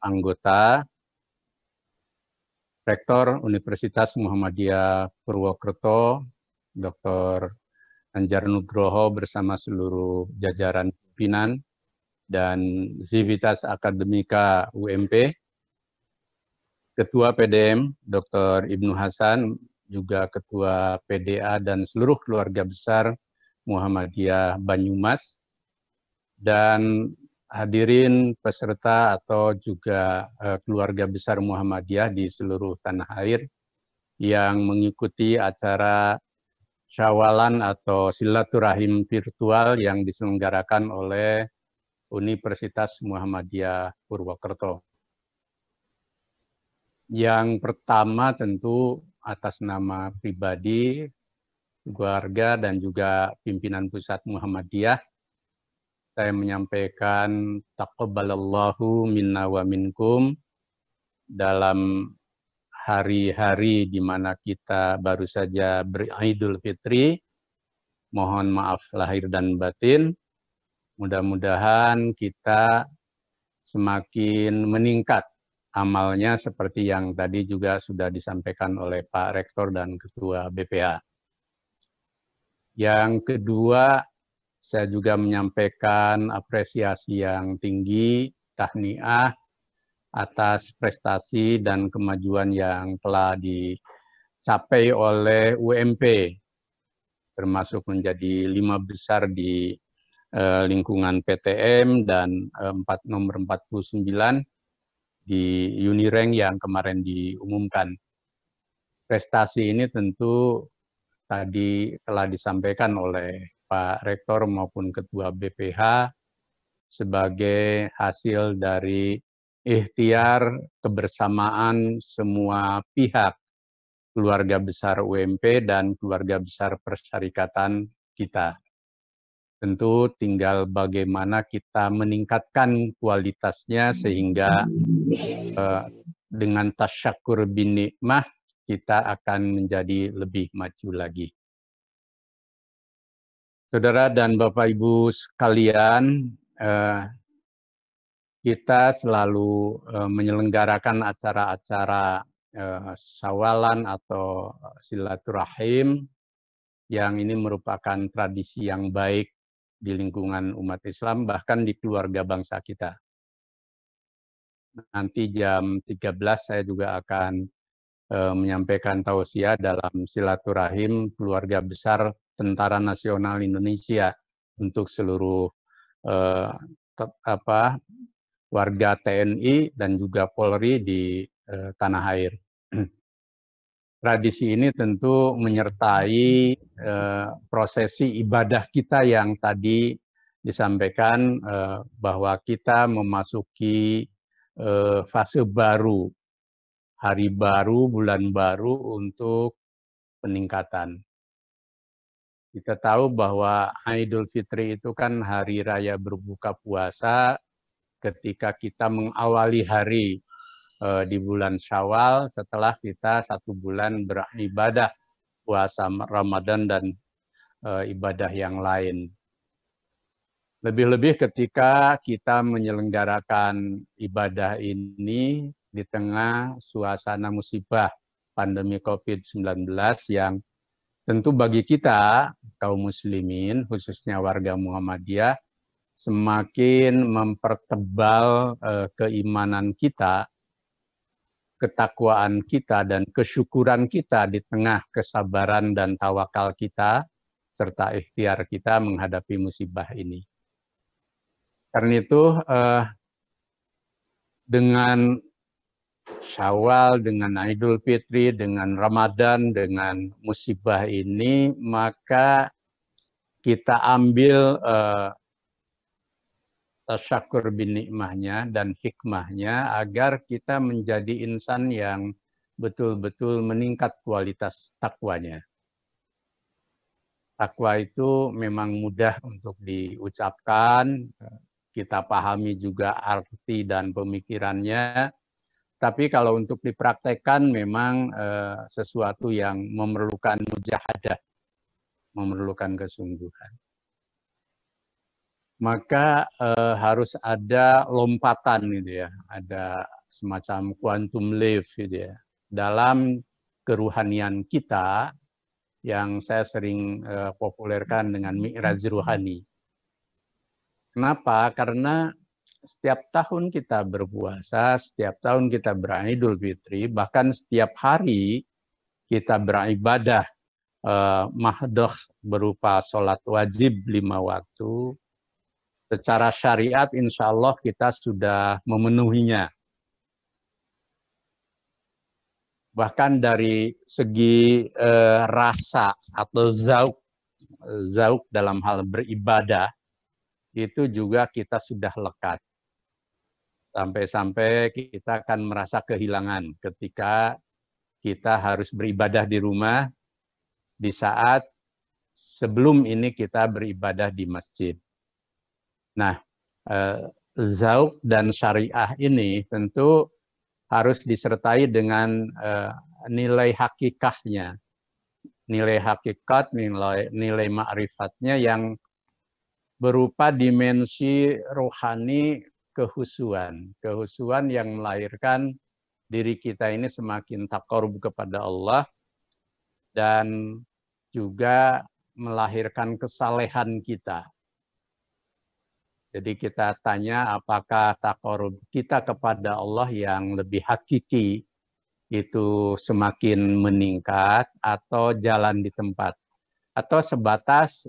anggota, Rektor Universitas Muhammadiyah Purwokerto, Dr. Anjar Nugroho bersama seluruh jajaran pimpinan, dan Zivitas Akademika UMP, Ketua PDM Dr. Ibnu Hasan, juga Ketua PDA dan seluruh keluarga besar Muhammadiyah Banyumas, dan hadirin peserta atau juga keluarga besar Muhammadiyah di seluruh tanah air yang mengikuti acara Syawalan atau silaturahim virtual yang diselenggarakan oleh Universitas Muhammadiyah Purwokerto. Yang pertama tentu atas nama pribadi, keluarga, dan juga pimpinan pusat Muhammadiyah, saya menyampaikan taqabbalallahu minna wa minkum dalam hari-hari di mana kita baru saja beridul fitri. Mohon maaf lahir dan batin. Mudah-mudahan kita semakin meningkat amalnya seperti yang tadi juga sudah disampaikan oleh Pak Rektor dan Ketua BPA. Yang kedua, saya juga menyampaikan apresiasi yang tinggi, tahniah atas prestasi dan kemajuan yang telah dicapai oleh UMP, termasuk menjadi 5 besar di lingkungan PTM dan nomor 49 di Unirank yang kemarin diumumkan. Prestasi ini tentu tadi telah disampaikan oleh Pak Rektor maupun Ketua BPH sebagai hasil dari ikhtiar kebersamaan semua pihak, keluarga besar UMP dan keluarga besar persyarikatan kita. Tentu tinggal bagaimana kita meningkatkan kualitasnya sehingga dengan tasyakur bin nikmah kita akan menjadi lebih maju lagi. Saudara dan Bapak Ibu sekalian, kita selalu menyelenggarakan acara-acara syawalan atau silaturahim yang ini merupakan tradisi yang baik di lingkungan umat Islam, bahkan di keluarga bangsa kita. Nanti jam 13 saya juga akan menyampaikan tausiah dalam silaturahim keluarga besar Tentara Nasional Indonesia untuk seluruh warga TNI dan juga Polri di tanah air. Tradisi ini tentu menyertai prosesi ibadah kita yang tadi disampaikan bahwa kita memasuki fase baru, hari baru, bulan baru untuk peningkatan. Kita tahu bahwa Idul Fitri itu kan hari raya berbuka puasa ketika kita mengawali hari di bulan Syawal setelah kita 1 bulan beribadah puasa Ramadan dan ibadah yang lain. Lebih-lebih ketika kita menyelenggarakan ibadah ini di tengah suasana musibah pandemi COVID-19 yang tentu bagi kita, kaum muslimin, khususnya warga Muhammadiyah, semakin mempertebal keimanan kita, ketakwaan kita, dan kesyukuran kita di tengah kesabaran dan tawakal kita, serta ikhtiar kita menghadapi musibah ini. Karena itu, dengan Syawal, dengan Idul Fitri, dengan Ramadan, dengan musibah ini, maka kita ambil tasyakur bin nikmahnya dan hikmahnya agar kita menjadi insan yang betul-betul meningkat kualitas takwanya. Takwa itu memang mudah untuk diucapkan, kita pahami juga arti dan pemikirannya, tapi kalau untuk dipraktekkan memang sesuatu yang memerlukan mujahadah, memerlukan kesungguhan. maka harus ada lompatan gitu ya, ada semacam quantum leap gitu ya dalam keruhanian kita yang saya sering populerkan dengan mi'raj ruhani. Kenapa? Karena setiap tahun kita berpuasa, setiap tahun kita beridul fitri, bahkan setiap hari kita beribadah mahdoh berupa sholat wajib 5 waktu. Secara syariat insya Allah kita sudah memenuhinya. Bahkan dari segi rasa atau zauk dalam hal beribadah, itu juga kita sudah lekat. Sampai-sampai kita akan merasa kehilangan ketika kita harus beribadah di rumah di saat sebelum ini kita beribadah di masjid. Nah, zauk dan syariah ini tentu harus disertai dengan nilai hakikahnya. Nilai hakikat, nilai ma'rifatnya yang berupa dimensi rohani kehusuan. Kehusuan yang melahirkan diri kita ini semakin taqarrub kepada Allah dan juga melahirkan kesalehan kita. Jadi kita tanya apakah taqarrub kita kepada Allah yang lebih hakiki itu semakin meningkat atau jalan di tempat. Atau sebatas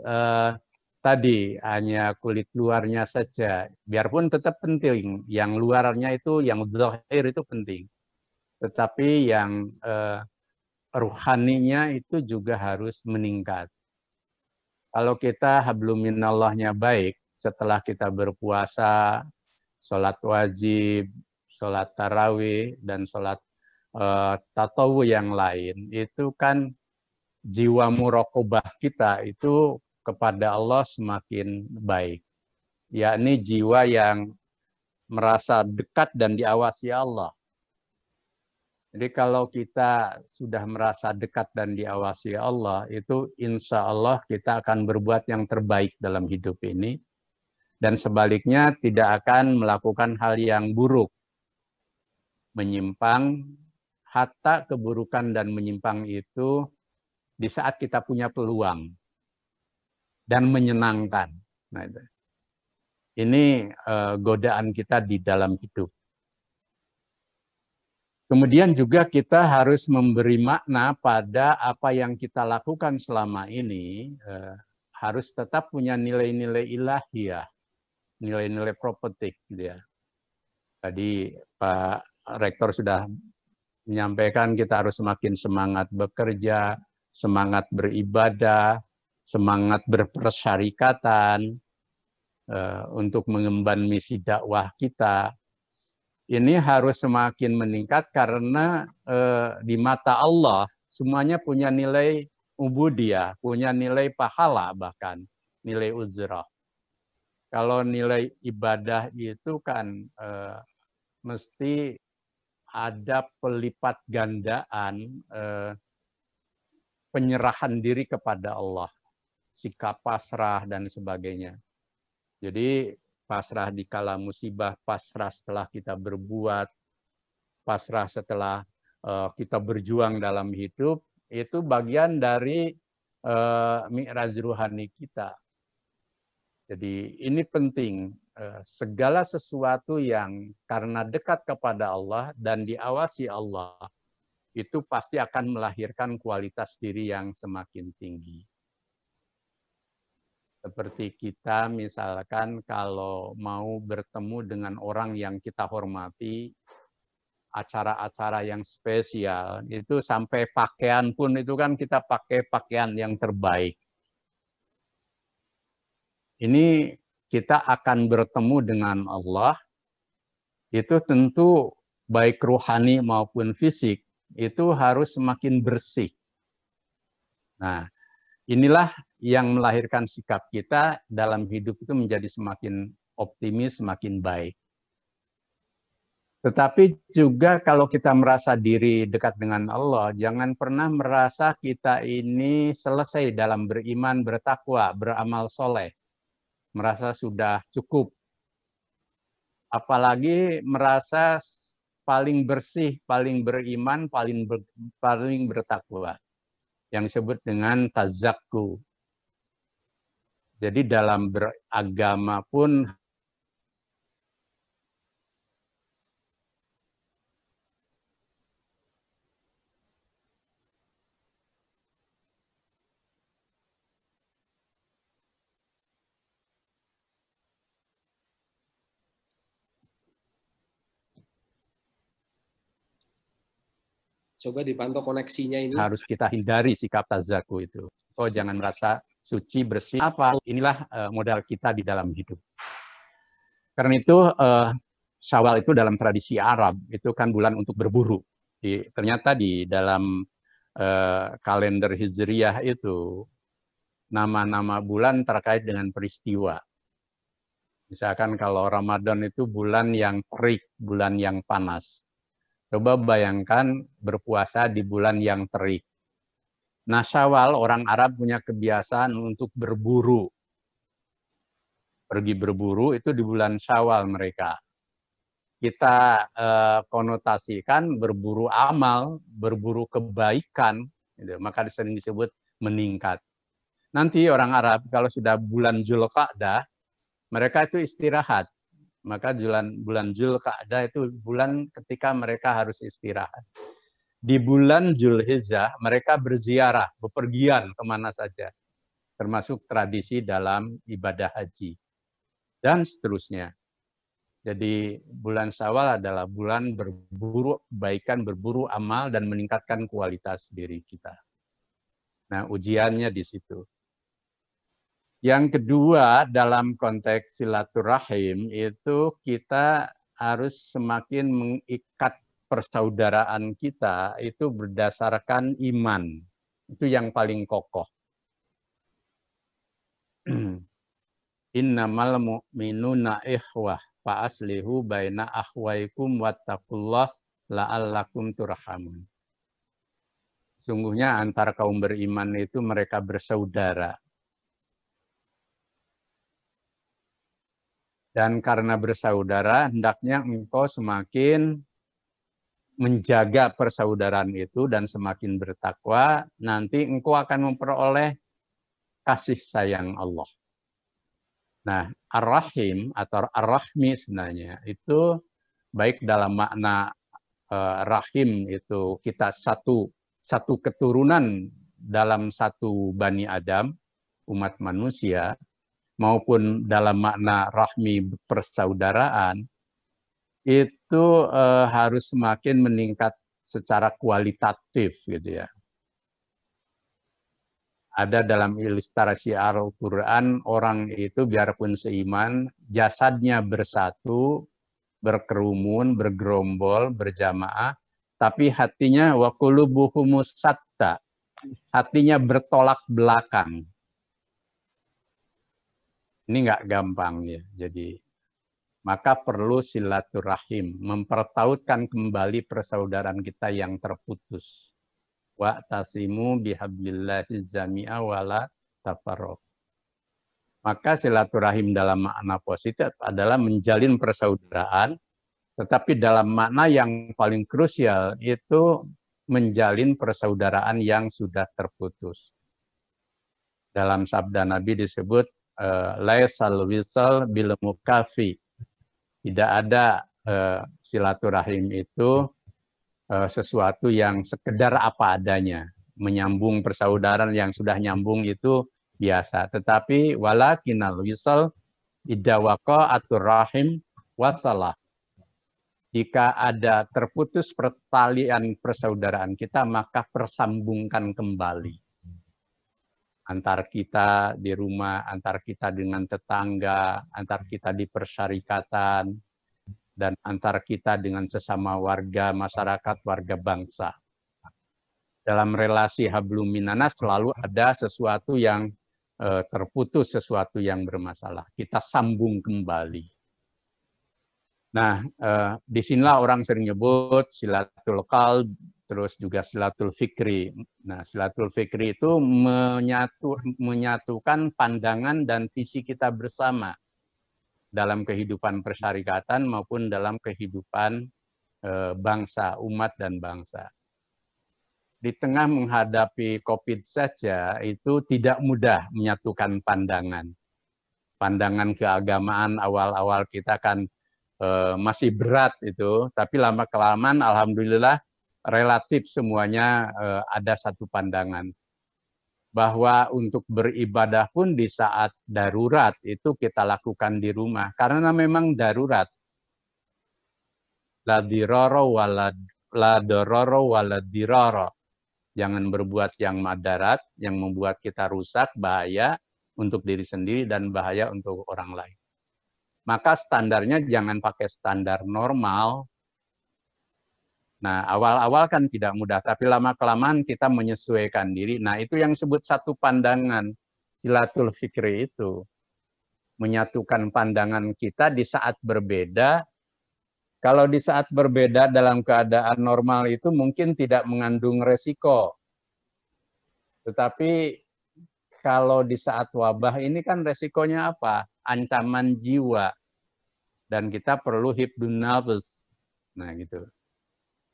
tadi hanya kulit luarnya saja. Biarpun tetap penting, yang luarnya itu, yang zahir itu penting. Tetapi yang ruhaninya itu juga harus meningkat. Kalau kita hablum minallahnya baik, setelah kita berpuasa, sholat wajib, sholat tarawih, dan sholat tatawu yang lain, itu kan jiwa muraqabah kita itu kepada Allah semakin baik. Yakni jiwa yang merasa dekat dan diawasi Allah. Jadi kalau kita sudah merasa dekat dan diawasi Allah, itu insya Allah kita akan berbuat yang terbaik dalam hidup ini. Dan sebaliknya tidak akan melakukan hal yang buruk. Menyimpang, hatta keburukan dan menyimpang itu di saat kita punya peluang. Dan menyenangkan. Nah, ini godaan kita di dalam hidup. Kemudian juga kita harus memberi makna pada apa yang kita lakukan selama ini, harus tetap punya nilai-nilai ilahiyah, nilai-nilai propetik. Gitu ya. Tadi Pak Rektor sudah menyampaikan kita harus semakin semangat bekerja, semangat beribadah, semangat berpersyarikatan untuk mengemban misi dakwah kita. Ini harus semakin meningkat karena di mata Allah semuanya punya nilai ubudiyah, punya nilai pahala bahkan, nilai uzrah. Kalau nilai ibadah itu kan mesti ada pelipat gandaan penyerahan diri kepada Allah, sikap pasrah dan sebagainya. Jadi pasrah di kala musibah, pasrah setelah kita berbuat, pasrah setelah kita berjuang dalam hidup, itu bagian dari mi'raj ruhani kita. Jadi ini penting, segala sesuatu yang karena dekat kepada Allah dan diawasi Allah, itu pasti akan melahirkan kualitas diri yang semakin tinggi. Seperti kita misalkan kalau mau bertemu dengan orang yang kita hormati, acara-acara yang spesial, itu sampai pakaian pun itu kan kita pakai pakaian yang terbaik. Ini kita akan bertemu dengan Allah, itu tentu baik ruhani maupun fisik, itu harus semakin bersih. Nah, inilah yang melahirkan sikap kita dalam hidup itu menjadi semakin optimis, semakin baik. Tetapi juga kalau kita merasa diri dekat dengan Allah, jangan pernah merasa kita ini selesai dalam beriman, bertakwa, beramal soleh. merasa sudah cukup. Apalagi merasa paling bersih, paling beriman, paling bertakwa. Yang disebut dengan tazakku. Jadi dalam beragama pun Coba dipantau koneksinya ini. harus kita hindari sikap tazaku itu. Oh, jangan merasa suci, bersih. Apa? Inilah modal kita di dalam hidup. Karena itu Syawal itu dalam tradisi Arab itu kan bulan untuk berburu. Ternyata di dalam kalender Hijriyah itu nama-nama bulan terkait dengan peristiwa. Misalkan kalau Ramadan itu bulan yang terik, bulan yang panas. Coba bayangkan berpuasa di bulan yang terik. Nah, Syawal orang Arab punya kebiasaan untuk berburu. Pergi berburu itu di bulan Syawal mereka. Kita konotasikan berburu amal, berburu kebaikan, gitu. Maka sering disebut meningkat. Nanti orang Arab kalau sudah bulan Dzulqa'dah, mereka itu istirahat. Maka bulan Dzulqa'dah itu bulan ketika mereka harus istirahat. Di bulan Dzulhijjah mereka berziarah, bepergian kemana saja. Termasuk tradisi dalam ibadah haji. Dan seterusnya. Jadi bulan Syawal adalah bulan berburu kebaikan, berburu amal, dan meningkatkan kualitas diri kita. Nah, ujiannya di situ. Yang kedua, dalam konteks silaturahim, itu kita harus semakin mengikat persaudaraan kita itu berdasarkan iman. Itu yang paling kokoh. Innamal mu'minuna ikhwah fa aslihu baina akhwaikum wattaqullah la'allakum turhamun. Sungguhnya antar kaum beriman itu mereka bersaudara. Dan karena bersaudara, hendaknya engkau semakin menjaga persaudaraan itu dan semakin bertakwa, nanti engkau akan memperoleh kasih sayang Allah. Nah, ar-rahim atau ar-rahmi sebenarnya itu baik dalam makna rahim itu kita satu keturunan dalam satu Bani Adam, umat manusia, maupun dalam makna rahmi persaudaraan, itu harus semakin meningkat secara kualitatif gitu ya. Ada dalam ilustrasi Al-Quran, orang itu biarpun seiman, jasadnya bersatu, berkerumun, bergerombol, berjamaah, tapi hatinya wa qulubuhumus satta, hatinya bertolak belakang. Ini nggak gampang ya. Jadi maka perlu silaturahim, mempertautkan kembali persaudaraan kita yang terputus. Wa tasimu bihablillahi jami'a wala tafarraq. Maka silaturahim dalam makna positif adalah menjalin persaudaraan, tetapi dalam makna yang paling krusial itu menjalin persaudaraan yang sudah terputus. Dalam sabda Nabi disebut laisal wisal bil mukafi. Tidak ada silaturahim itu sesuatu yang sekedar apa adanya. Menyambung persaudaraan yang sudah nyambung itu biasa. Tetapi walakinal wisal idawaqa atur rahim wasalah. Jika ada terputus pertalian persaudaraan kita, maka persambungkan kembali. Antar kita di rumah, antar kita dengan tetangga, antar kita di persyarikatan, dan antar kita dengan sesama warga masyarakat, warga bangsa. Dalam relasi hablum minanas selalu ada sesuatu yang terputus, sesuatu yang bermasalah. Kita sambung kembali. Nah, disinilah orang sering nyebut silatul qalb, terus juga silatul fikri. Nah, silatul fikri itu menyatukan pandangan dan visi kita bersama dalam kehidupan persyarikatan maupun dalam kehidupan bangsa, umat dan bangsa. Di tengah menghadapi COVID saja itu tidak mudah menyatukan pandangan. Pandangan keagamaan awal-awal kita kan masih berat itu, tapi lama-kelamaan alhamdulillah relatif semuanya ada satu pandangan. Bahwa untuk beribadah pun di saat darurat itu kita lakukan di rumah, karena memang darurat. La diroro wala diroro. Jangan berbuat yang madarat, yang membuat kita rusak, bahaya untuk diri sendiri dan bahaya untuk orang lain. Maka standarnya jangan pakai standar normal. Nah, awal-awal kan tidak mudah, tapi lama-kelamaan kita menyesuaikan diri. Nah, itu yang disebut satu pandangan, silatul fikri itu. Menyatukan pandangan kita di saat berbeda. Kalau di saat berbeda dalam keadaan normal itu mungkin tidak mengandung resiko. Tetapi kalau di saat wabah ini kan resikonya apa? Ancaman jiwa. Dan kita perlu hifdun nafs. Nah gitu.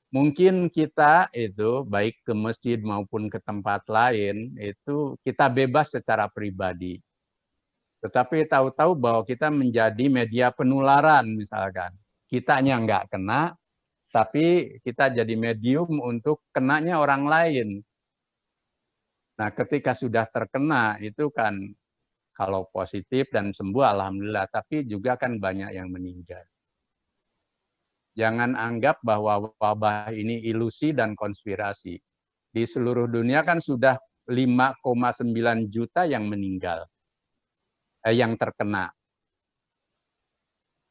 Mungkin kita itu baik ke masjid maupun ke tempat lain itu kita bebas secara pribadi. Tetapi tahu-tahu bahwa kita menjadi media penularan misalkan. Kitanya nggak kena, tapi kita jadi medium untuk kenanya orang lain. Nah, ketika sudah terkena itu kan kalau positif dan sembuh alhamdulillah, tapi juga kan banyak yang meninggal. Jangan anggap bahwa wabah ini ilusi dan konspirasi. Di seluruh dunia kan sudah 5,9 juta yang meninggal. Yang terkena.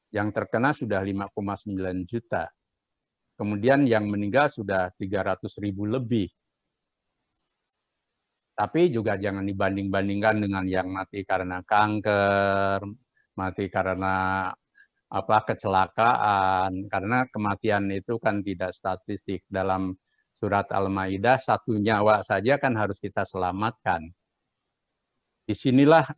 Yang terkena sudah 5,9 juta. Kemudian yang meninggal sudah 300.000 lebih. Tapi juga jangan dibanding-bandingkan dengan yang mati karena kanker, mati karena kecelakaan. Karena kematian itu kan tidak statistik. Dalam surat Al-Maidah, 1 nyawa saja kan harus kita selamatkan. Disinilah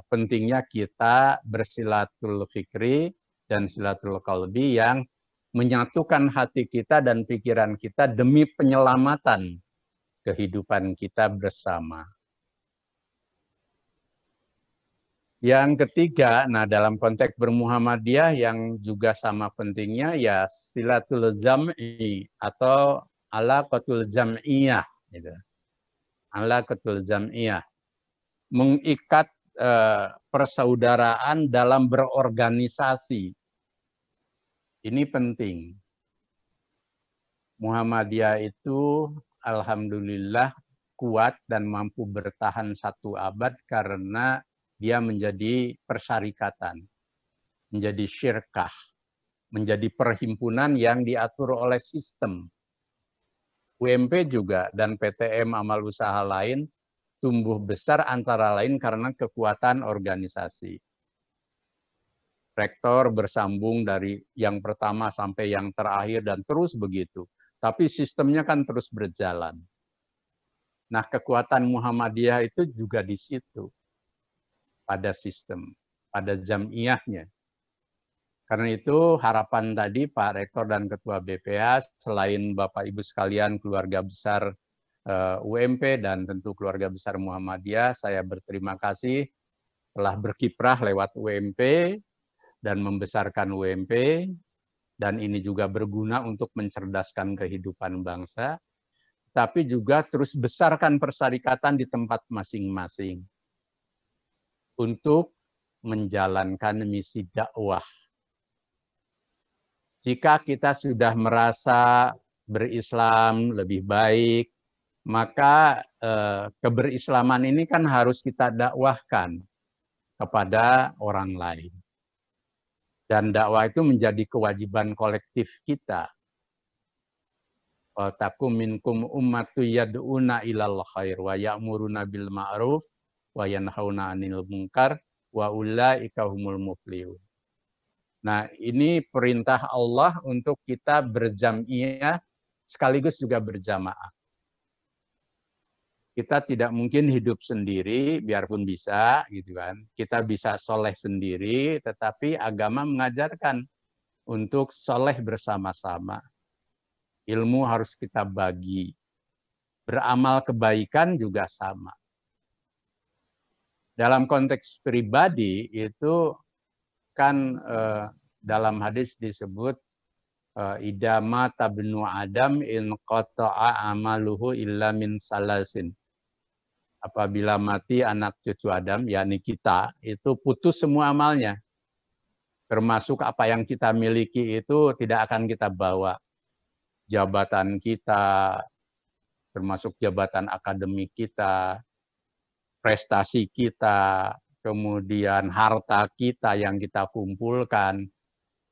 pentingnya kita bersilatul fikri dan silatul qalbi yang menyatukan hati kita dan pikiran kita demi penyelamatan kehidupan kita bersama. Yang ketiga, nah dalam konteks bermuhammadiyah yang juga sama pentingnya ya silatul jam'i atau alaqatul jam'iyah. Gitu. Alaqatul jam'iyah. Mengikat persaudaraan dalam berorganisasi. Ini penting. Muhammadiyah itu alhamdulillah kuat dan mampu bertahan 1 abad karena dia menjadi persyarikatan, menjadi syirkah, menjadi perhimpunan yang diatur oleh sistem. UMP juga dan PTM amal usaha lain tumbuh besar antara lain karena kekuatan organisasi. Rektor bersambung dari yang pertama sampai yang terakhir dan terus begitu. Tapi sistemnya kan terus berjalan. Nah, kekuatan Muhammadiyah itu juga di situ. Pada sistem, pada jam'iyahnya. Karena itu harapan tadi Pak Rektor dan Ketua BPA, selain Bapak Ibu sekalian keluarga besar UMP dan tentu keluarga besar Muhammadiyah, saya berterima kasih telah berkiprah lewat UMP dan membesarkan UMP, dan ini juga berguna untuk mencerdaskan kehidupan bangsa, tapi juga terus besarkan persyarikatan di tempat masing-masing untuk menjalankan misi dakwah. Jika kita sudah merasa berislam lebih baik, maka keberislaman ini kan harus kita dakwahkan kepada orang lain. Dan dakwah itu menjadi kewajiban kolektif kita. Takum minkum ummatu yad'una ilal khair wa ya'muruna bil ma'ruf wa yanhauna 'anil munkar wa ulaika humul muflihun. Nah, ini perintah Allah untuk kita berjam'iyah sekaligus juga berjamaah. Kita tidak mungkin hidup sendiri, biarpun bisa, gitu kan. Kita bisa soleh sendiri, tetapi agama mengajarkan untuk soleh bersama-sama. Ilmu harus kita bagi. Beramal kebaikan juga sama. Dalam konteks pribadi itu kan dalam hadis disebut idama tabnu Adam in qata'a amaluhu illa min salasin. Apabila mati anak cucu Adam, yakni kita, itu putus semua amalnya. Termasuk apa yang kita miliki itu tidak akan kita bawa. Jabatan kita, termasuk jabatan akademik kita, prestasi kita, kemudian harta kita yang kita kumpulkan,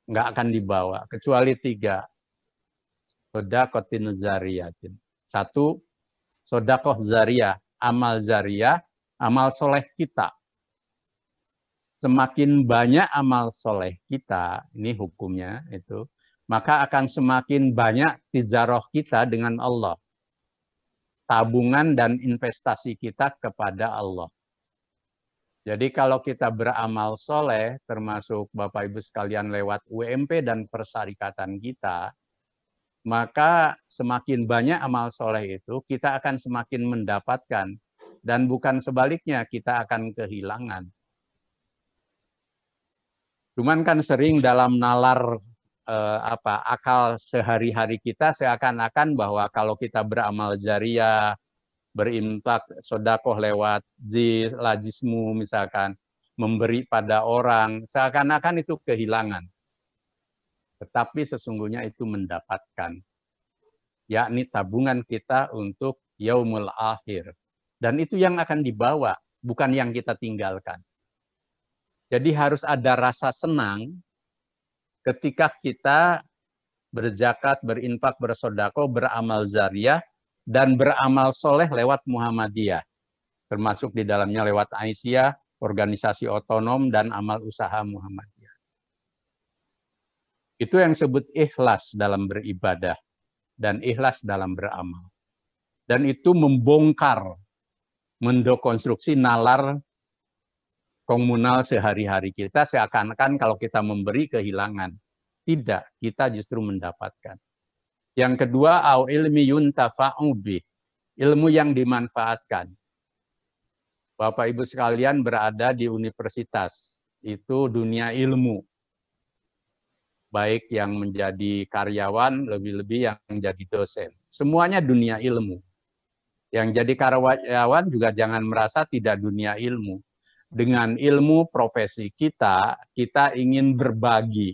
nggak akan dibawa. Kecuali 3. Sodakotin zariyatin. 1, sodakoh zariyah. Amal zariyah, amal soleh kita. Semakin banyak amal soleh kita, ini hukumnya itu, maka akan semakin banyak tijaroh kita dengan Allah. Tabungan dan investasi kita kepada Allah. Jadi kalau kita beramal soleh, termasuk Bapak Ibu sekalian lewat UMP dan persyarikatan kita, maka semakin banyak amal soleh itu, kita akan semakin mendapatkan. Dan bukan sebaliknya, kita akan kehilangan. Cuman kan sering dalam nalar akal sehari-hari kita, seakan-akan bahwa kalau kita beramal jariyah, berinfak, sodakoh lewat lajismu misalkan, memberi pada orang, seakan-akan itu kehilangan. Tetapi sesungguhnya itu mendapatkan, yakni tabungan kita untuk yaumul akhir. Dan itu yang akan dibawa, bukan yang kita tinggalkan. Jadi harus ada rasa senang ketika kita berzakat, berinfak, bersodako, beramal zariyah, dan beramal soleh lewat Muhammadiyah. Termasuk di dalamnya lewat Aisyah, organisasi otonom, dan amal usaha Muhammadiyah. Itu yang disebut ikhlas dalam beribadah dan ikhlas dalam beramal. Dan itu membongkar, mendekonstruksi nalar komunal sehari-hari kita, seakan-akan kalau kita memberi kehilangan. Tidak, kita justru mendapatkan. Yang kedua, au ilmi yuntafa'u bih, ilmu yang dimanfaatkan. Bapak Ibu sekalian berada di universitas, itu dunia ilmu. Baik yang menjadi karyawan, lebih-lebih yang menjadi dosen. Semuanya dunia ilmu. Yang jadi karyawan juga jangan merasa tidak dunia ilmu. Dengan ilmu profesi kita, kita ingin berbagi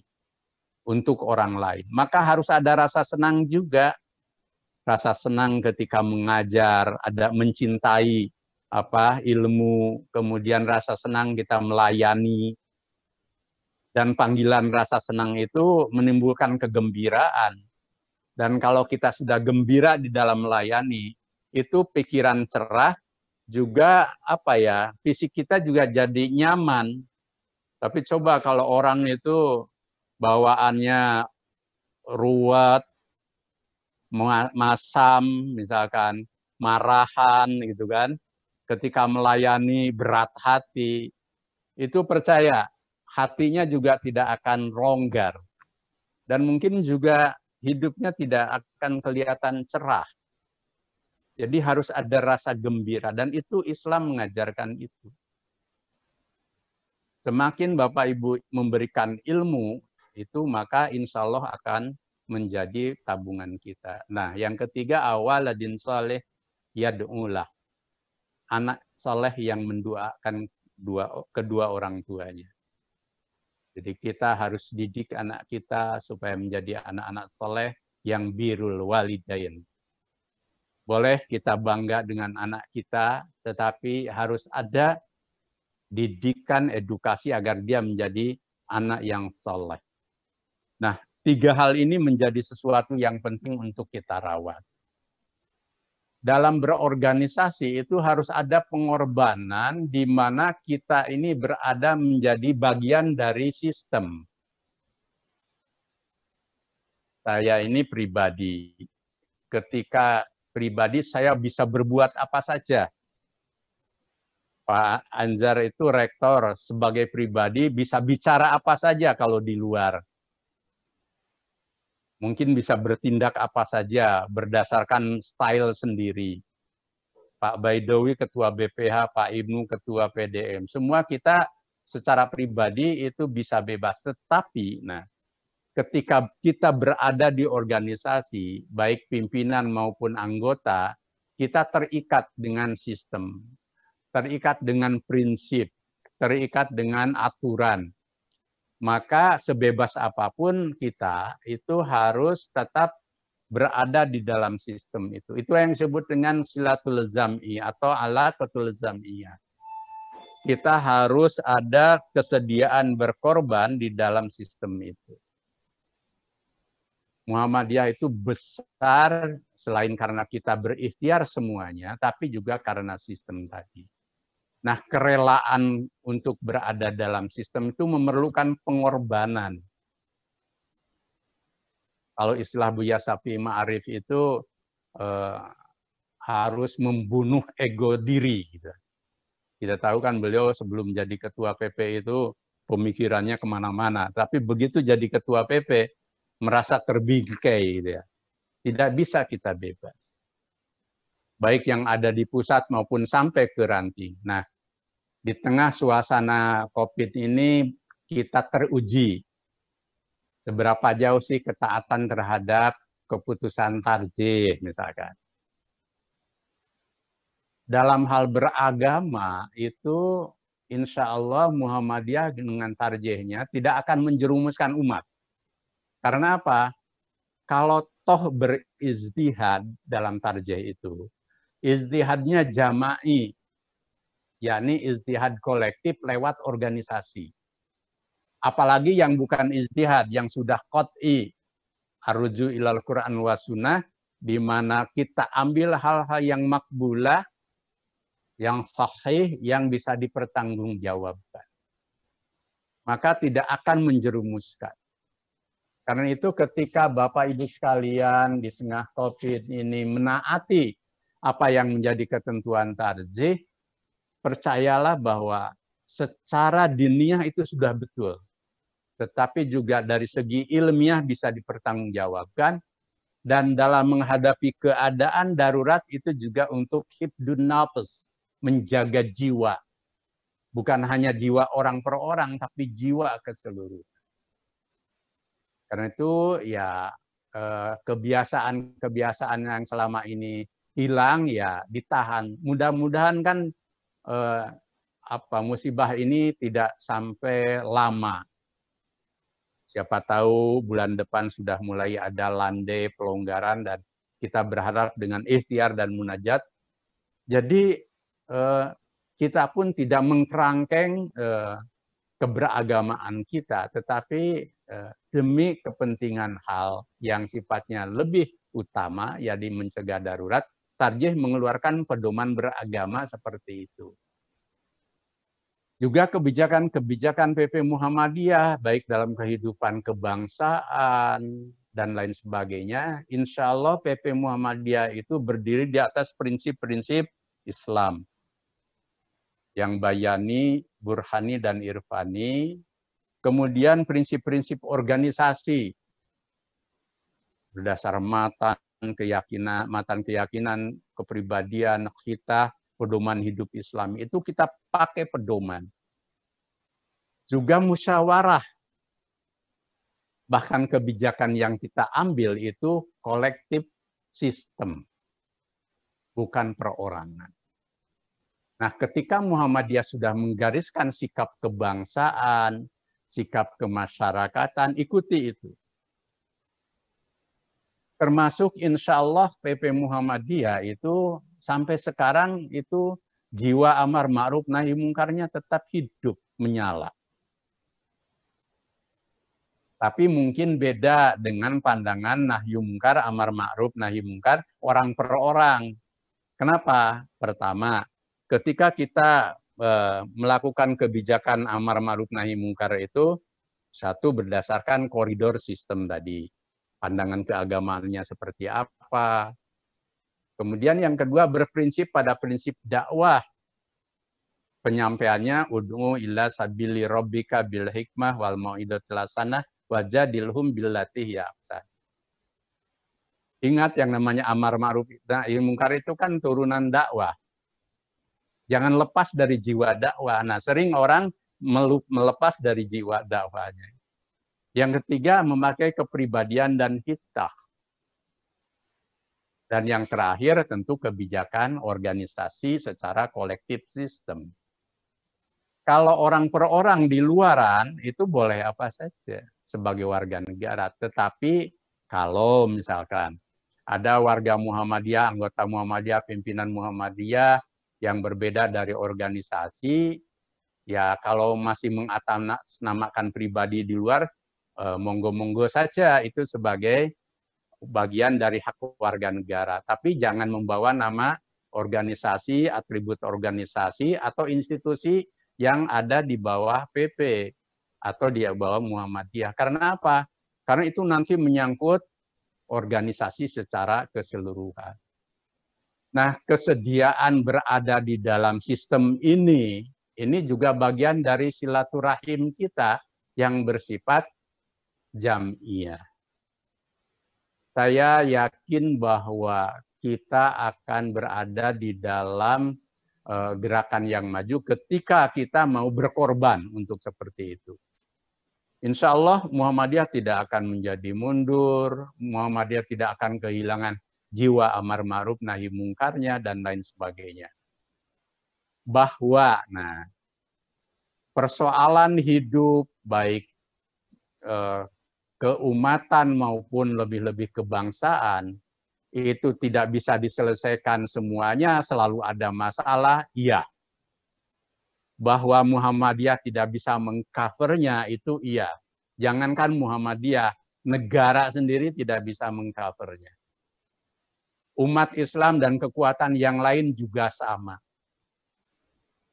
untuk orang lain. Maka harus ada rasa senang juga. Rasa senang ketika mengajar, ada mencintai ilmu, kemudian rasa senang kita melayani. Dan panggilan rasa senang itu menimbulkan kegembiraan. Dan kalau kita sudah gembira di dalam melayani, itu pikiran cerah, juga fisik kita juga jadi nyaman. Tapi coba kalau orang itu bawaannya ruwet, masam, misalkan marahan gitu kan, ketika melayani berat hati, itu percaya hatinya juga tidak akan longgar. Dan mungkin juga hidupnya tidak akan kelihatan cerah. Jadi harus ada rasa gembira. Dan itu Islam mengajarkan itu. Semakin Bapak Ibu memberikan ilmu, itu maka insya Allah akan menjadi tabungan kita. Nah, yang ketiga, awaladin soleh yad'ulah. Anak soleh yang mendoakan kedua orang tuanya. Jadi kita harus didik anak kita supaya menjadi anak-anak soleh yang birrul walidain. Boleh kita bangga dengan anak kita, tetapi harus ada didikan edukasi agar dia menjadi anak yang soleh. Nah, 3 hal ini menjadi sesuatu yang penting untuk kita rawat. Dalam berorganisasi itu harus ada pengorbanan di mana kita ini berada menjadi bagian dari sistem. Saya ini pribadi, ketika pribadi saya bisa berbuat apa saja. Pak Anzar itu rektor, sebagai pribadi bisa bicara apa saja kalau di luar. Mungkin bisa bertindak apa saja berdasarkan style sendiri. Pak Baidowi ketua BPH, Pak Ibnu ketua PDM. Semua kita secara pribadi itu bisa bebas. Tetapi ketika kita berada di organisasi, baik pimpinan maupun anggota, kita terikat dengan sistem, terikat dengan prinsip, terikat dengan aturan. Maka sebebas apapun kita itu harus tetap berada di dalam sistem itu. Itu yang disebut dengan silatul zam'i atau alaqatul zam'iyah. Kita harus ada kesediaan berkorban di dalam sistem itu. Muhammadiyah itu besar selain karena kita berikhtiar semuanya, tapi juga karena sistem tadi. Nah, kerelaan untuk berada dalam sistem itu memerlukan pengorbanan. Kalau istilah Buya Syafi'i Ma'arif itu harus membunuh ego diri. Gitu. Kita tahu kan beliau sebelum jadi ketua PP itu pemikirannya kemana-mana. Tapi begitu jadi ketua PP, merasa terbingkai. Gitu ya. Tidak bisa kita bebas. Baik yang ada di pusat maupun sampai ke ranting. Nah, di tengah suasana COVID ini kita teruji. Seberapa jauh sih ketaatan terhadap keputusan tarjih misalkan. Dalam hal beragama itu insya Allah Muhammadiyah dengan tarjihnya tidak akan menjerumuskan umat. Karena apa? Kalau toh berijtihad dalam tarjih itu, ijtihadnya jama'i, yakni ijtihad kolektif lewat organisasi. Apalagi yang bukan ijtihad, yang sudah qat'i, arruju ilal Quran wa sunnah, di mana kita ambil hal-hal yang makbulah, yang sahih, yang bisa dipertanggungjawabkan. Maka tidak akan menjerumuskan. Karena itu ketika Bapak Ibu sekalian di tengah COVID ini menaati apa yang menjadi ketentuan tarjih, percayalah bahwa secara diniyah itu sudah betul. Tetapi juga dari segi ilmiah bisa dipertanggungjawabkan, dan dalam menghadapi keadaan darurat itu juga untuk hifdun nafs, menjaga jiwa. Bukan hanya jiwa orang per orang, tapi jiwa keseluruhan. Karena itu ya kebiasaan-kebiasaan yang selama ini hilang ya ditahan. Mudah-mudahan kan musibah ini tidak sampai lama. Siapa tahu bulan depan sudah mulai ada landai pelonggaran dan kita berharap dengan ikhtiar dan munajat. Jadi kita pun tidak mengkerangkeng keberagamaan kita, tetapi demi kepentingan hal yang sifatnya lebih utama, yaitu mencegah darurat, tarjih mengeluarkan pedoman beragama seperti itu. Juga kebijakan-kebijakan PP Muhammadiyah, baik dalam kehidupan kebangsaan dan lain sebagainya, insya Allah PP Muhammadiyah itu berdiri di atas prinsip-prinsip Islam. Yang bayani, burhani, dan irfani. Kemudian prinsip-prinsip organisasi. Berdasar matan keyakinan, kepribadian, kita, pedoman hidup Islam itu kita pakai pedoman. Juga musyawarah. Bahkan kebijakan yang kita ambil itu kolektif sistem. Bukan perorangan. Nah, ketika Muhammadiyah sudah menggariskan sikap kebangsaan, sikap kemasyarakatan, ikuti itu. Termasuk insya Allah PP Muhammadiyah itu sampai sekarang itu jiwa amar ma'ruf nahi mungkarnya tetap hidup, menyala. Tapi mungkin beda dengan pandangan nahyu mungkar, amar ma'ruf nahi mungkar, orang per orang. Kenapa? Pertama, ketika kita melakukan kebijakan amar ma'ruf nahi mungkar itu, satu berdasarkan koridor sistem tadi. Pandangan keagamaannya seperti apa, Kemudian yang kedua berprinsip pada prinsip dakwah. Penyampaiannya ud'u ila sabili rabbika bil hikmah wal mau'izatil hasanah wajadilhum billati hiya ahsan. Ingat yang namanya amar ma'ruf nahi mungkar itu kan turunan dakwah. Jangan lepas dari jiwa dakwah. Nah, sering orang melepas dari jiwa dakwahnya. Yang ketiga, memakai kepribadian dan hitah. Dan yang terakhir, tentu kebijakan organisasi secara kolektif sistem. Kalau orang per orang di luaran, itu boleh apa saja sebagai warga negara. Tetapi kalau misalkan ada warga Muhammadiyah, anggota Muhammadiyah, pimpinan Muhammadiyah yang berbeda dari organisasi, ya kalau masih mengatasnamakan pribadi di luar, monggo-monggo saja itu sebagai bagian dari hak warga negara. Tapi jangan membawa nama organisasi, atribut organisasi, atau institusi yang ada di bawah PP atau di bawah Muhammadiyah. Karena apa? Karena itu nanti menyangkut organisasi secara keseluruhan. Nah, kesediaan berada di dalam sistem ini juga bagian dari silaturahim kita yang bersifat jam'iyah. Saya yakin bahwa kita akan berada di dalam gerakan yang maju ketika kita mau berkorban untuk seperti itu. Insya Allah Muhammadiyah tidak akan menjadi mundur, Muhammadiyah tidak akan kehilangan jiwa amar ma'ruf nahi mungkarnya dan lain sebagainya. Bahwa persoalan hidup baik keumatan maupun lebih-lebih kebangsaan itu tidak bisa diselesaikan semuanya, selalu ada masalah, iya. Bahwa Muhammadiyah tidak bisa mengcovernya, itu iya. Jangankan Muhammadiyah, negara sendiri tidak bisa mengcovernya. Umat Islam dan kekuatan yang lain juga sama.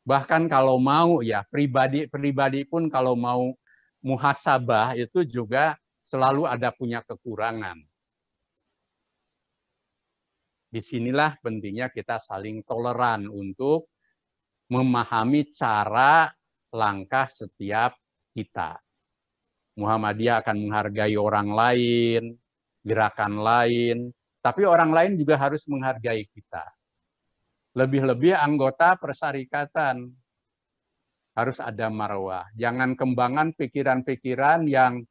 Bahkan kalau mau ya, pribadi pun kalau mau muhasabah itu juga selalu ada punya kekurangan. Disinilah pentingnya kita saling toleran untuk memahami cara langkah setiap kita. Muhammadiyah akan menghargai orang lain, gerakan lain, tapi orang lain juga harus menghargai kita. Lebih-lebih anggota persyarikatan harus ada marwah. Jangan kembangan pikiran-pikiran yang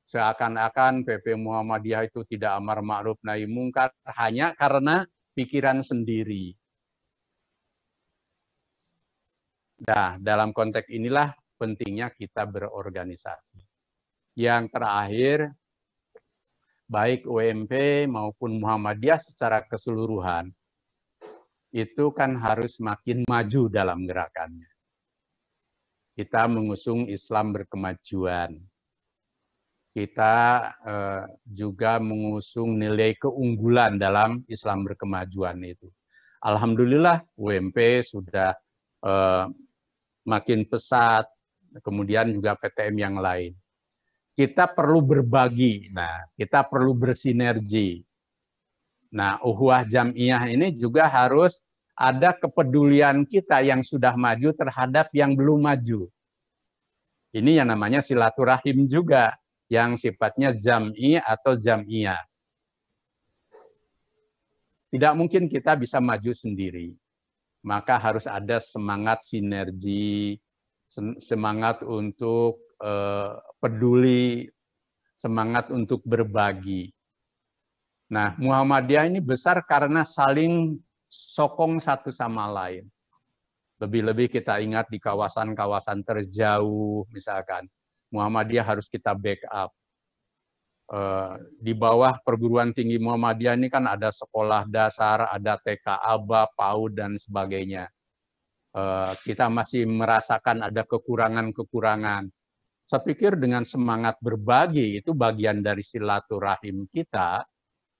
seakan-akan PP Muhammadiyah itu tidak amar ma'ruf nahi mungkar hanya karena pikiran sendiri. Nah, dalam konteks inilah pentingnya kita berorganisasi. Yang terakhir, baik UMP maupun Muhammadiyah secara keseluruhan, itu kan harus makin maju dalam gerakannya. Kita mengusung Islam berkemajuan. Kita juga mengusung nilai keunggulan dalam Islam berkemajuan itu. Alhamdulillah UMP sudah makin pesat, kemudian juga PTM yang lain. Kita perlu berbagi, kita perlu bersinergi. Nah, ukhuwah jam'iyah ini juga harus ada kepedulian kita yang sudah maju terhadap yang belum maju. Ini yang namanya silaturahim juga, yang sifatnya jam'i atau jam'iyah. Tidak mungkin kita bisa maju sendiri. Maka harus ada semangat sinergi, semangat untuk peduli, semangat untuk berbagi. Nah, Muhammadiyah ini besar karena saling sokong satu sama lain. Lebih-lebih kita ingat di kawasan-kawasan terjauh, misalkan, Muhammadiyah harus kita backup. Di bawah perguruan tinggi Muhammadiyah ini kan ada sekolah dasar, ada TK, ABA, PAUD, dan sebagainya. Kita masih merasakan ada kekurangan-kekurangan. Saya pikir dengan semangat berbagi, itu bagian dari silaturahim kita,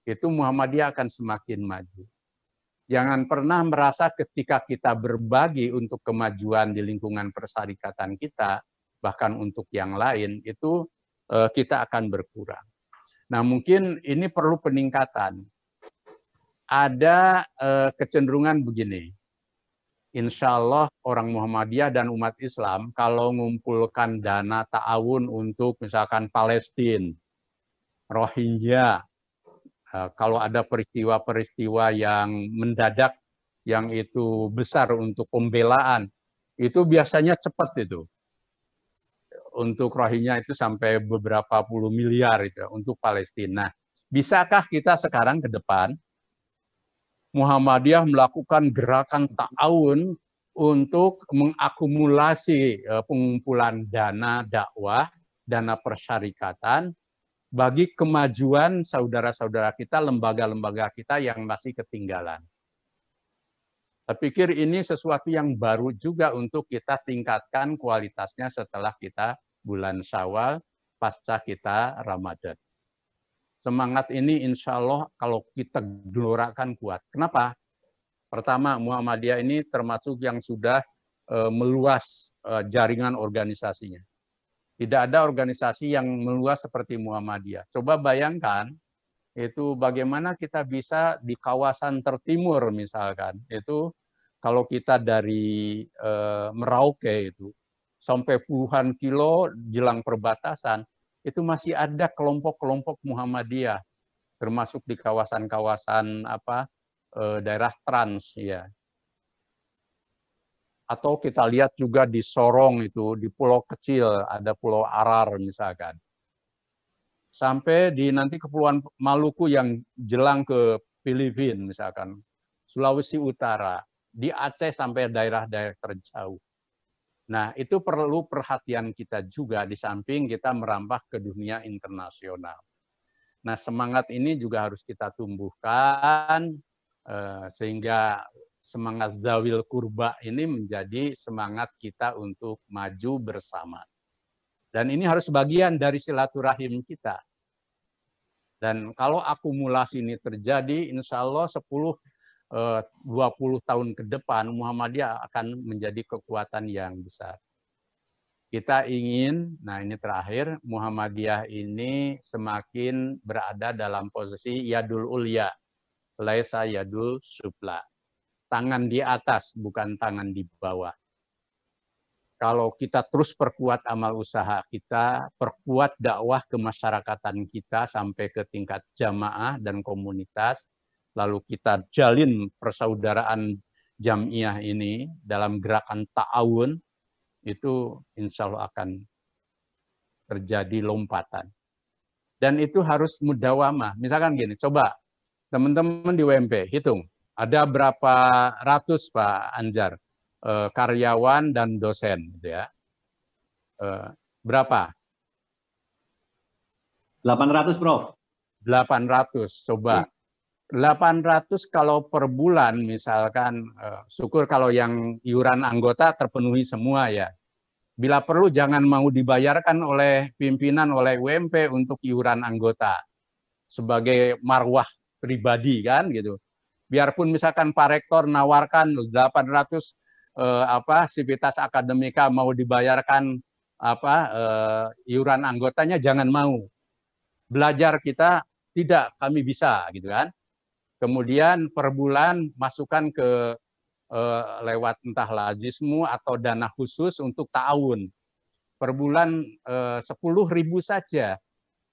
itu Muhammadiyah akan semakin maju. Jangan pernah merasa ketika kita berbagi untuk kemajuan di lingkungan persyarikatan kita, bahkan untuk yang lain, itu kita akan berkurang. Nah, mungkin ini perlu peningkatan. ada kecenderungan begini. Insya Allah orang Muhammadiyah dan umat Islam kalau mengumpulkan dana ta'awun untuk misalkan Palestina, Rohingya, kalau ada peristiwa-peristiwa yang mendadak, yang itu besar untuk pembelaan, itu biasanya cepat itu. Untuk Rohingya itu sampai beberapa puluh miliar itu untuk Palestina. Bisakah kita sekarang ke depan Muhammadiyah melakukan gerakan ta'awun untuk mengakumulasi pengumpulan dana dakwah, dana persyarikatan bagi kemajuan saudara-saudara kita, lembaga-lembaga kita yang masih ketinggalan. Saya pikir ini sesuatu yang baru juga untuk kita tingkatkan kualitasnya setelah kita bulan Syawal, pasca kita Ramadan. Semangat ini insya Allah kalau kita gelorakan kuat. Kenapa? Pertama, Muhammadiyah ini termasuk yang sudah meluas jaringan organisasinya. Tidak ada organisasi yang meluas seperti Muhammadiyah. Coba bayangkan, itu bagaimana kita bisa di kawasan tertimur misalkan, itu kalau kita dari Merauke itu, sampai puluhan kilo jelang perbatasan, itu masih ada kelompok-kelompok Muhammadiyah, termasuk di kawasan-kawasan daerah Trans ya. Atau kita lihat juga di Sorong itu, di pulau kecil ada Pulau Arar misalkan. Sampai di nanti Kepulauan Maluku yang jelang ke Filipina misalkan, Sulawesi Utara, di Aceh sampai daerah-daerah terjauh. Nah, itu perlu perhatian kita juga di samping kita merambah ke dunia internasional. Nah, semangat ini juga harus kita tumbuhkan sehingga semangat Zawil Kurba ini menjadi semangat kita untuk maju bersama. Dan ini harus bagian dari silaturahim kita. Dan kalau akumulasi ini terjadi, insya Allah 10-20 tahun ke depan Muhammadiyah akan menjadi kekuatan yang besar. Kita ingin, nah ini terakhir, Muhammadiyah ini semakin berada dalam posisi yadul ulya, laisa yadul sufla. Tangan di atas, bukan tangan di bawah. Kalau kita terus perkuat amal usaha kita, perkuat dakwah kemasyarakatan kita sampai ke tingkat jamaah dan komunitas, lalu kita jalin persaudaraan jamiah ini dalam gerakan ta'awun, itu insya Allah akan terjadi lompatan. Dan itu harus mudawamah. Misalkan gini, coba teman-teman di WMP, hitung. Ada berapa ratus Pak Anjar, karyawan dan dosen. Gitu ya. Berapa? 800, Prof. 800, coba. 800 kalau per bulan misalkan, syukur kalau yang iuran anggota terpenuhi semua ya. Bila perlu jangan mau dibayarkan oleh pimpinan, oleh UMP untuk iuran anggota. Sebagai marwah pribadi kan gitu. Biarpun misalkan Pak Rektor nawarkan 800 sivitas akademika mau dibayarkan iuran anggotanya, jangan mau. Belajar kita tidak, kami bisa gitu kan. Kemudian per bulan masukkan ke lewat entah lazismu atau dana khusus untuk ta'awun. Per bulan 10.000 saja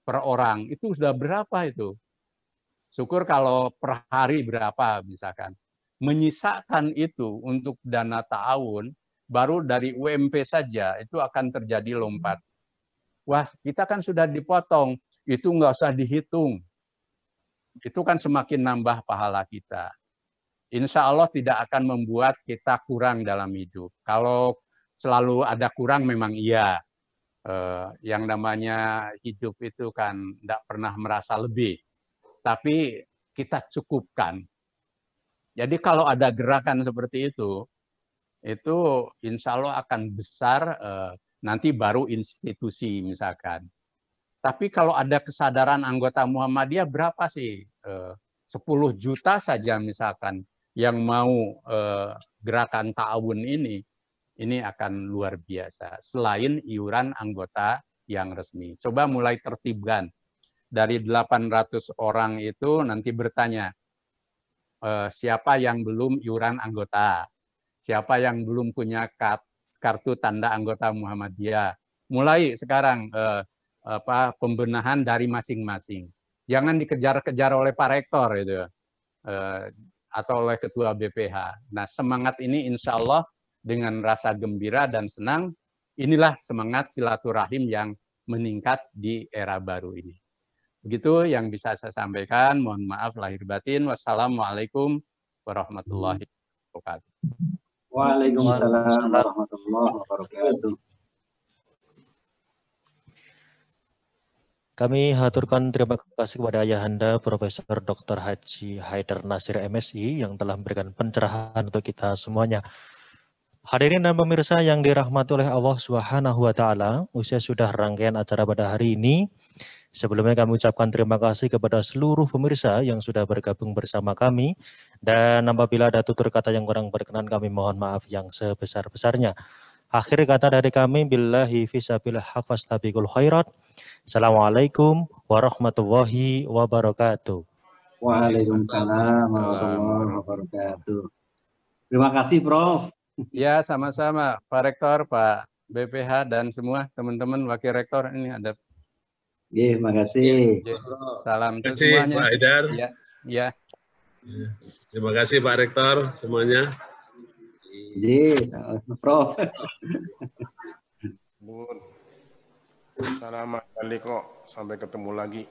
per orang. Itu sudah berapa itu? Syukur kalau per hari berapa misalkan. Menyisakan itu untuk dana ta'awun, baru dari UMP saja itu akan terjadi lompat. Wah, kita kan sudah dipotong, itu nggak usah dihitung. Itu kan semakin nambah pahala kita. Insya Allah tidak akan membuat kita kurang dalam hidup. Kalau selalu ada kurang memang iya. Yang namanya hidup itu kan tidak pernah merasa lebih. Tapi kita cukupkan. Jadi kalau ada gerakan seperti itu insya Allah akan besar, nanti baru institusi misalkan. Tapi kalau ada kesadaran anggota Muhammadiyah berapa sih? 10 juta saja misalkan yang mau gerakan ta'awun ini akan luar biasa. Selain iuran anggota yang resmi. Coba mulai tertibkan. Dari 800 orang itu nanti bertanya, siapa yang belum iuran anggota, siapa yang belum punya kartu tanda anggota Muhammadiyah. Mulai sekarang pembenahan dari masing-masing. Jangan dikejar-kejar oleh Pak Rektor itu, atau oleh Ketua BPH. Nah, semangat ini insya Allah dengan rasa gembira dan senang, inilah semangat silaturahim yang meningkat di era baru ini. Begitu yang bisa saya sampaikan. Mohon maaf lahir batin. Wassalamualaikum warahmatullahi wabarakatuh. Waalaikumsalam warahmatullahi wabarakatuh. Kami haturkan terima kasih kepada Ayahanda Profesor Dr. Haji Haidar Nasir MSI yang telah memberikan pencerahan untuk kita semuanya. Hadirin dan pemirsa yang dirahmati oleh Allah Subhanahu wa taala, usia sudah rangkaian acara pada hari ini. Sebelumnya kami ucapkan terima kasih kepada seluruh pemirsa yang sudah bergabung bersama kami, dan apabila ada tutur kata yang kurang berkenan kami mohon maaf yang sebesar-besarnya. Akhir kata dari kami, billahi fisabilillah fastabiqul khairat. Assalamualaikum warahmatullahi wabarakatuh. Waalaikumsalam warahmatullahi wabarakatuh. Terima kasih, Prof. Ya, sama-sama Pak Rektor, Pak BPH, dan semua teman-teman Wakil Rektor. Ini ada. Terima kasih. Salam Terima kasih semuanya. Pak Haidar. Ya. Terima kasih Pak Rektor semuanya. Prof. Assalamualaikum, sampai ketemu lagi.